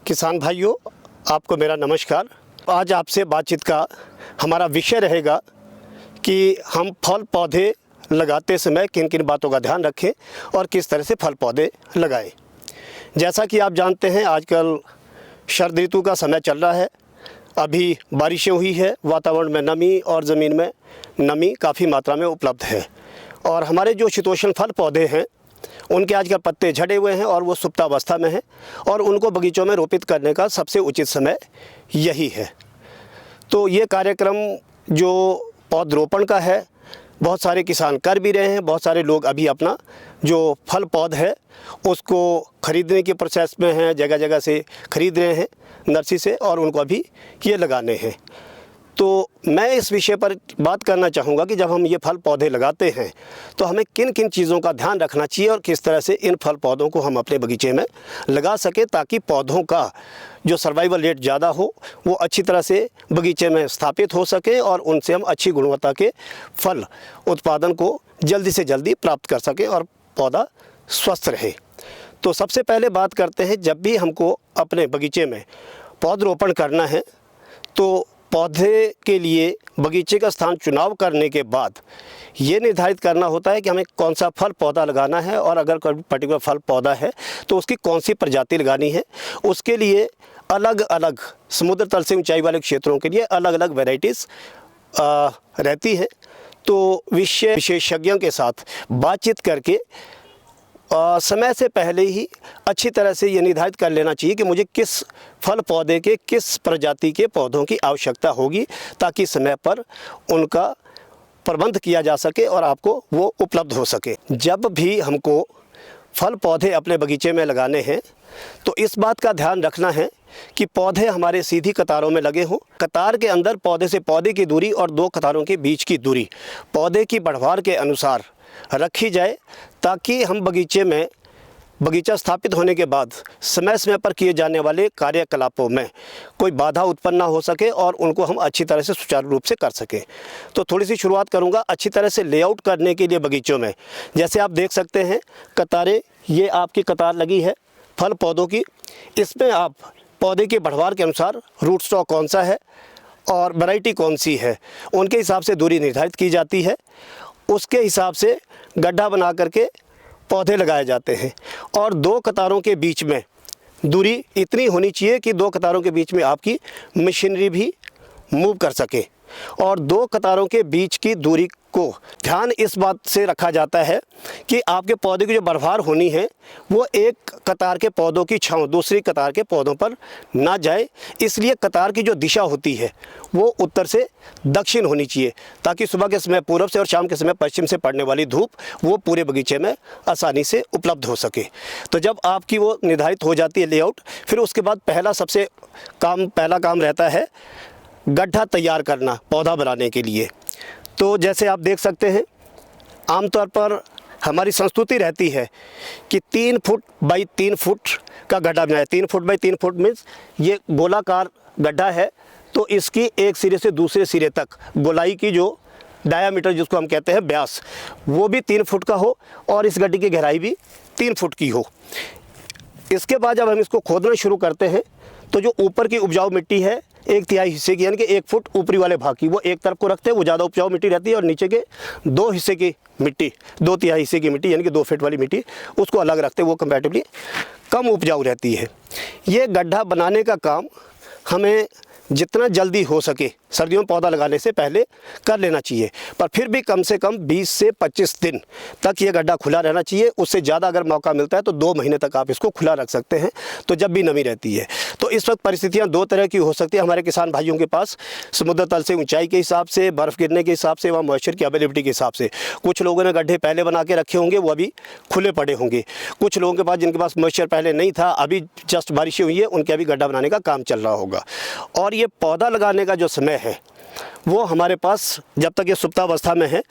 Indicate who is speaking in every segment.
Speaker 1: किसान भाइयों, आपको मेरा नमस्कार। आज आपसे बातचीत का हमारा विषय रहेगा कि हम फल पौधे लगाते समय किन किन बातों का ध्यान रखें और किस तरह से फल पौधे लगाएं। जैसा कि आप जानते हैं, आजकल शरद ऋतु का समय चल रहा है। अभी बारिशें हुई है, वातावरण में नमी और ज़मीन में नमी काफ़ी मात्रा में उपलब्ध है और हमारे जो शीतोष्ण फल पौधे हैं उनके आजकल पत्ते झड़े हुए हैं और वो सुप्तावस्था में हैं और उनको बगीचों में रोपित करने का सबसे उचित समय यही है। तो ये कार्यक्रम जो पौधरोपण का है, बहुत सारे किसान कर भी रहे हैं। बहुत सारे लोग अभी अपना जो फल पौध है उसको ख़रीदने के प्रोसेस में हैं, जगह जगह से ख़रीद रहे हैं नर्सरी से और उनको अभी ये लगाने हैं। तो मैं इस विषय पर बात करना चाहूँगा कि जब हम ये फल पौधे लगाते हैं तो हमें किन किन चीज़ों का ध्यान रखना चाहिए और किस तरह से इन फल पौधों को हम अपने बगीचे में लगा सकें ताकि पौधों का जो सर्वाइवल रेट ज़्यादा हो, वो अच्छी तरह से बगीचे में स्थापित हो सके और उनसे हम अच्छी गुणवत्ता के फल उत्पादन को जल्दी से जल्दी प्राप्त कर सकें और पौधा स्वस्थ रहे। तो सबसे पहले बात करते हैं, जब भी हमको अपने बगीचे में पौधरोपण करना है तो पौधे के लिए बगीचे का स्थान चुनाव करने के बाद ये निर्धारित करना होता है कि हमें कौन सा फल पौधा लगाना है और अगर कोई पर्टिकुलर फल पौधा है तो उसकी कौन सी प्रजाति लगानी है। उसके लिए अलग अलग समुद्र तल से ऊंचाई वाले क्षेत्रों के लिए अलग अलग वैरायटीज़ रहती हैं। तो विशेषज्ञों के साथ बातचीत करके समय से पहले ही अच्छी तरह से ये निर्धारित कर लेना चाहिए कि मुझे किस फल पौधे के किस प्रजाति के पौधों की आवश्यकता होगी ताकि समय पर उनका प्रबंध किया जा सके और आपको वो उपलब्ध हो सके। जब भी हमको फल पौधे अपने बगीचे में लगाने हैं तो इस बात का ध्यान रखना है कि पौधे हमारे सीधी कतारों में लगे हों। कतार के अंदर पौधे से पौधे की दूरी और दो कतारों के बीच की दूरी पौधे की बढ़वार के अनुसार रखी जाए ताकि हम बगीचा स्थापित होने के बाद समय समय पर किए जाने वाले कार्यकलापों में कोई बाधा उत्पन्न ना हो सके और उनको हम अच्छी तरह से सुचारू रूप से कर सकें। तो थोड़ी सी शुरुआत करूंगा अच्छी तरह से लेआउट करने के लिए बगीचों में। जैसे आप देख सकते हैं कतारें, ये आपकी कतार लगी है फल पौधों की। इसमें आप पौधे के बढ़वार के अनुसार रूट स्टॉक कौन सा है और वैरायटी कौन सी है, उनके हिसाब से दूरी निर्धारित की जाती है। उसके हिसाब से गड्ढा बना करके पौधे लगाए जाते हैं और दो कतारों के बीच में दूरी इतनी होनी चाहिए कि दो कतारों के बीच में आपकी मशीनरी भी मूव कर सके। और दो कतारों के बीच की दूरी को ध्यान इस बात से रखा जाता है कि आपके पौधे की जो बढ़वार होनी है वो एक कतार के पौधों की छांव दूसरी कतार के पौधों पर ना जाए। इसलिए कतार की जो दिशा होती है वो उत्तर से दक्षिण होनी चाहिए ताकि सुबह के समय पूर्व से और शाम के समय पश्चिम से पड़ने वाली धूप वो पूरे बगीचे में आसानी से उपलब्ध हो सके। तो जब आपकी वो निर्धारित हो जाती है लेआउट, फिर उसके बाद पहला काम रहता है गड्ढा तैयार करना पौधा बनाने के लिए। तो जैसे आप देख सकते हैं, आमतौर पर हमारी संस्कृति रहती है कि 3 फुट बाई 3 फुट का गड्ढा बनाए। 3 फुट बाई 3 फुट मीन्स ये गोलाकार गड्ढा है, तो इसकी एक सिरे से दूसरे सिरे तक गोलाई की जो डायामीटर जिसको हम कहते हैं व्यास, वो भी 3 फुट का हो और इस गड्ढे की गहराई भी 3 फुट की हो। इसके बाद जब हम इसको खोदना शुरू करते हैं तो जो ऊपर की उपजाऊ मिट्टी है 1/3 हिस्से की यानी कि 1 फुट ऊपरी वाले भाग की वो एक तरफ को रखते हैं, वो ज़्यादा उपजाऊ मिट्टी रहती है और नीचे के 2 हिस्से की मिट्टी 2/3 हिस्से की मिट्टी यानी कि 2 फीट वाली मिट्टी उसको अलग रखते हैं, वो कंपैरेटिवली कम उपजाऊ रहती है। ये गड्ढा बनाने का काम हमें जितना जल्दी हो सके सर्दियों में पौधा लगाने से पहले कर लेना चाहिए, पर फिर भी कम से कम 20 से 25 दिन तक ये गड्ढा खुला रहना चाहिए। उससे ज़्यादा अगर मौका मिलता है तो 2 महीने तक आप इसको खुला रख सकते हैं, तो जब भी नमी रहती है। तो इस वक्त परिस्थितियाँ 2 तरह की हो सकती है हमारे किसान भाइयों के पास, समुद्र तल से ऊंचाई के हिसाब से, बर्फ़ गिरने के हिसाब से, वहाँ मॉइस्चर की अवेलेबिलिटी के हिसाब से। कुछ लोगों ने गड्ढे पहले बना के रखे होंगे, वो अभी खुले पड़े होंगे। कुछ लोगों के पास जिनके पास मॉइस्चर पहले नहीं था, अभी जस्ट बारिशें हुई है, उनके अभी गड्ढा बनाने का काम चल रहा होगा। और ये पौधा लगाने का जो समय है वो हमारे पास जब तक ये सुप्तावस्था में है,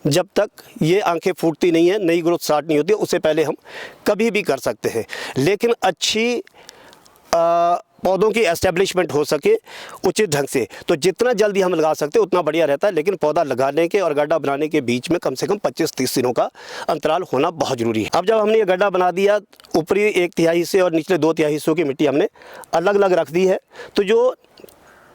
Speaker 1: जब तक ये आंखें फूटती नहीं है, नई ग्रोथ स्टार्ट नहीं होती है, उससे पहले हम कभी भी कर सकते हैं। लेकिन अच्छी पौधों की एस्टेब्लिशमेंट हो सके उचित ढंग से। तो जितना जल्दी हम लगा सकते उतना बढ़िया रहता है, लेकिन पौधा लगाने के और गड्ढा बनाने के बीच में कम से कम 25-30 दिनों का अंतराल होना बहुत ज़रूरी है। अब जब हमने ये गड्ढा बना दिया, ऊपरी 1/3 हिस्से और निचले 2/3 हिस्सों की मिट्टी हमने अलग अलग रख दी है, तो जो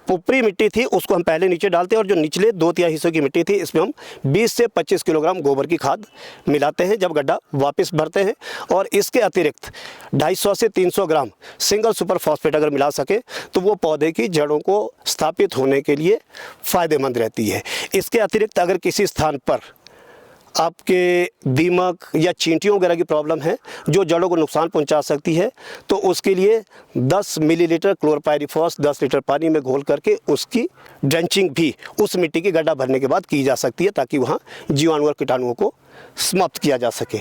Speaker 1: ऊपरी मिट्टी थी उसको हम पहले नीचे डालते हैं और जो निचले 2/3 हिस्सों की मिट्टी थी इसमें हम 20 से 25 किलोग्राम गोबर की खाद मिलाते हैं जब गड्ढा वापस भरते हैं। और इसके अतिरिक्त 250 से 300 ग्राम सिंगल सुपर फॉस्फेट अगर मिला सके तो वो पौधे की जड़ों को स्थापित होने के लिए फ़ायदेमंद रहती है। इसके अतिरिक्त अगर किसी स्थान पर आपके दीमक या चींटियों वगैरह की प्रॉब्लम है जो जड़ों को नुकसान पहुंचा सकती है, तो उसके लिए 10 मिलीलीटर क्लोरपायरिफॉस 10 लीटर पानी में घोल करके उसकी ड्रेंचिंग भी उस मिट्टी की गड्ढा भरने के बाद की जा सकती है, ताकि वहाँ जीवाणु और कीटाणुओं को समाप्त किया जा सके।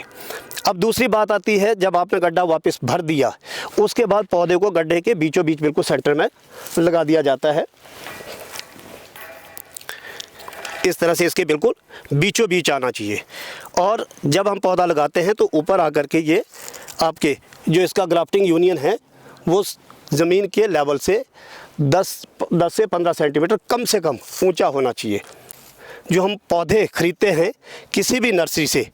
Speaker 1: अब दूसरी बात आती है, जब आपने गड्ढा वापस भर दिया उसके बाद पौधे को गड्ढे के बीचों बीच बिल्कुल सेंटर में लगा दिया जाता है। इस तरह से इसके बिल्कुल बीचों बीच आना चाहिए। और जब हम पौधा लगाते हैं तो ऊपर आकर के ये आपके जो इसका ग्राफ्टिंग यूनियन है वो ज़मीन के लेवल से 10 से 15 सेंटीमीटर कम से कम ऊंचा होना चाहिए। जो हम पौधे खरीदते हैं किसी भी नर्सरी से,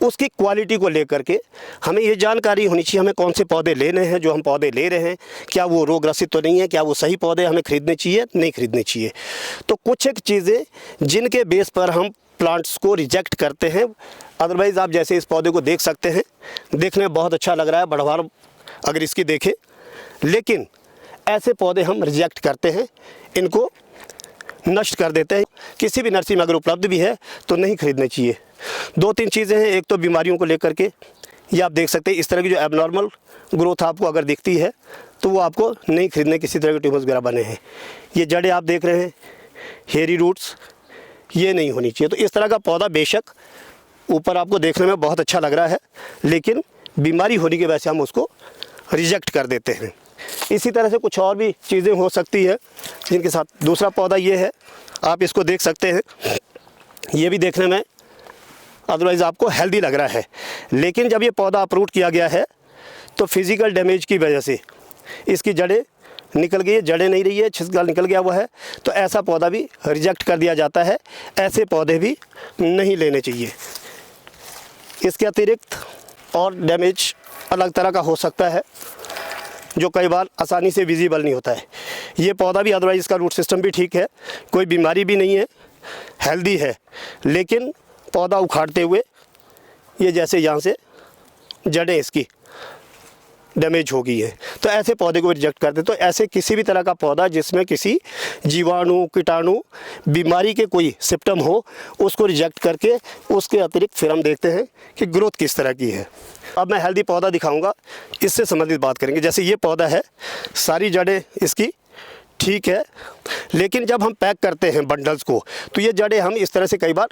Speaker 1: उसकी क्वालिटी को लेकर के हमें ये जानकारी होनी चाहिए हमें कौन से पौधे लेने हैं। जो हम पौधे ले रहे हैं क्या वो रोग ग्रसित तो नहीं है, क्या वो सही पौधे हमें खरीदने चाहिए, नहीं खरीदने चाहिए। तो कुछ एक चीज़ें जिनके बेस पर हम प्लांट्स को रिजेक्ट करते हैं। अदरवाइज़ आप जैसे इस पौधे को देख सकते हैं, देखने में बहुत अच्छा लग रहा है बढ़वार अगर इसकी देखें, लेकिन ऐसे पौधे हम रिजेक्ट करते हैं, इनको नष्ट कर देते हैं। किसी भी नर्सरी में अगर उपलब्ध भी है तो नहीं खरीदने चाहिए। 2-3 चीज़ें हैं, एक तो बीमारियों को लेकर के, ये आप देख सकते हैं इस तरह की जो एबनॉर्मल ग्रोथ आपको अगर दिखती है तो वो आपको नहीं खरीदने, किसी तरह के ट्यूमर्स वगैरह बने हैं। ये जड़ें आप देख रहे हैं, हेयरी रूट्स, ये नहीं होनी चाहिए। तो इस तरह का पौधा बेशक ऊपर आपको देखने में बहुत अच्छा लग रहा है, लेकिन बीमारी होने की वजह से हम उसको रिजेक्ट कर देते हैं। इसी तरह से कुछ और भी चीज़ें हो सकती है जिनके साथ। दूसरा पौधा ये है, आप इसको देख सकते हैं, ये भी देखने में अदरवाइज़ आपको हेल्दी लग रहा है, लेकिन जब ये पौधा अपरूट किया गया है तो फिज़िकल डैमेज की वजह से इसकी जड़ें निकल गई है, जड़ें नहीं रही है, छिलका निकल गया हुआ है, तो ऐसा पौधा भी रिजेक्ट कर दिया जाता है। ऐसे पौधे भी नहीं लेने चाहिए। इसके अतिरिक्त और डैमेज अलग तरह का हो सकता है जो कई बार आसानी से विजिबल नहीं होता है। ये पौधा भी अदरवाइज़ इसका रूट सिस्टम भी ठीक है, कोई बीमारी भी नहीं है, हेल्दी है, लेकिन पौधा उखाड़ते हुए ये जैसे यहाँ से जड़ें इसकी डैमेज हो गई है, तो ऐसे पौधे को रिजेक्ट कर दे। तो ऐसे किसी भी तरह का पौधा जिसमें किसी जीवाणु कीटाणु बीमारी के कोई सिम्टम हो उसको रिजेक्ट करके उसके अतिरिक्त फिर हम देखते हैं कि ग्रोथ किस तरह की है। अब मैं हेल्दी पौधा दिखाऊंगा, इससे संबंधित बात करेंगे। जैसे ये पौधा है, सारी जड़ें इसकी ठीक है, लेकिन जब हम पैक करते हैं बंडल्स को तो ये जड़ें हम इस तरह से कई बार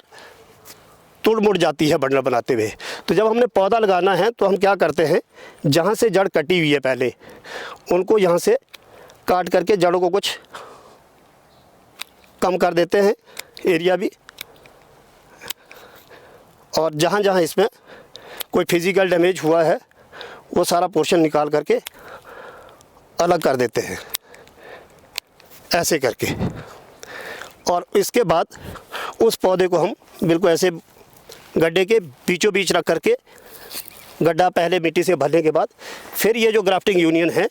Speaker 1: तुड़ मुड़ जाती है बंडल बनाते हुए। तो जब हमने पौधा लगाना है तो हम क्या करते हैं, जहाँ से जड़ कटी हुई है पहले उनको यहाँ से काट करके जड़ों को कुछ कम कर देते हैं एरिया भी, और जहाँ जहाँ इसमें कोई फिज़िकल डैमेज हुआ है वो सारा पोर्शन निकाल करके अलग कर देते हैं ऐसे करके। और इसके बाद उस पौधे को हम बिल्कुल ऐसे गड्ढे के बीचों बीच रख करके, गड्ढा पहले मिट्टी से भरने के बाद फिर ये जो ग्राफ्टिंग यूनियन है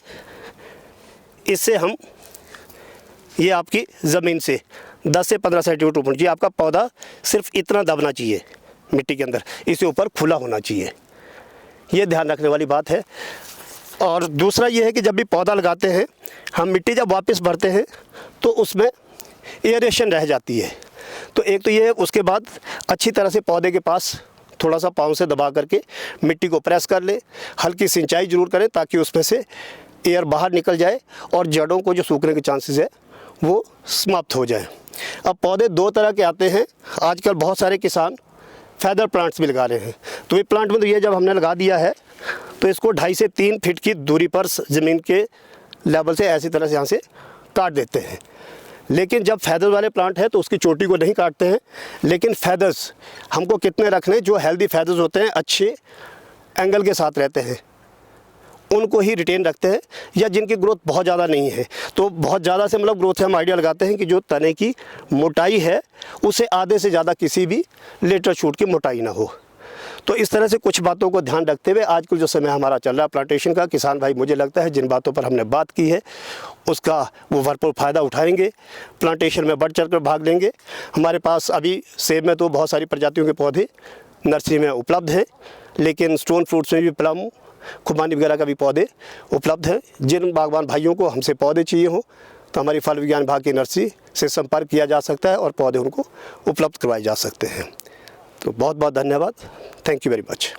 Speaker 1: इससे हम ये आपकी ज़मीन से 10 से 15 सेंटीमीटर ऊपर चाहिए। आपका पौधा सिर्फ इतना दबना चाहिए मिट्टी के अंदर, इससे ऊपर खुला होना चाहिए। ये ध्यान रखने वाली बात है। और दूसरा ये है कि जब भी पौधा लगाते हैं हम मिट्टी जब वापस भरते हैं तो उसमें एयरेशन रह जाती है। तो एक तो ये है, उसके बाद अच्छी तरह से पौधे के पास थोड़ा सा पाँव से दबा करके मिट्टी को प्रेस कर ले, हल्की सिंचाई ज़रूर करें ताकि उसमें से एयर बाहर निकल जाए और जड़ों को जो सूखने के चांसेस है वो समाप्त हो जाए। अब पौधे 2 तरह के आते हैं। आजकल बहुत सारे किसान फैदर प्लांट्स भी लगा रहे हैं। तो ये प्लांट में तो ये जब हमने लगा दिया है तो इसको 2.5 से 3 फीट की दूरी पर ज़मीन के लेवल से ऐसी तरह से यहाँ से काट देते हैं। लेकिन जब फैदर वाले प्लांट है तो उसकी चोटी को नहीं काटते हैं, लेकिन फैदर्स हमको कितने रखने, जो हेल्दी फैदर्स होते हैं अच्छे एंगल के साथ रहते हैं उनको ही रिटेन रखते हैं, या जिनकी ग्रोथ बहुत ज़्यादा नहीं है। तो बहुत ज़्यादा से मतलब ग्रोथ से हम आइडिया लगाते हैं कि जो तने की मोटाई है उसे आधे से ज़्यादा किसी भी लेटर शूट की मोटाई ना हो। तो इस तरह से कुछ बातों को ध्यान रखते हुए आजकल जो समय हमारा चल रहा है प्लांटेशन का, किसान भाई मुझे लगता है जिन बातों पर हमने बात की है उसका वो भरपूर फ़ायदा उठाएंगे, प्लांटेशन में बढ़ चढ़ कर भाग लेंगे। हमारे पास अभी सेब में तो बहुत सारी प्रजातियों के पौधे नर्सरी में उपलब्ध हैं, लेकिन स्टोन फ्रूट्स में भी प्लम, खुबानी वगैरह का भी पौधे उपलब्ध हैं। जिन बागवान भाइयों को हमसे पौधे चाहिए हों तो हमारी फल विज्ञान विभाग की नर्सरी से संपर्क किया जा सकता है और पौधे उनको उपलब्ध करवाए जा सकते हैं। तो बहुत बहुत धन्यवाद। Thank you very much.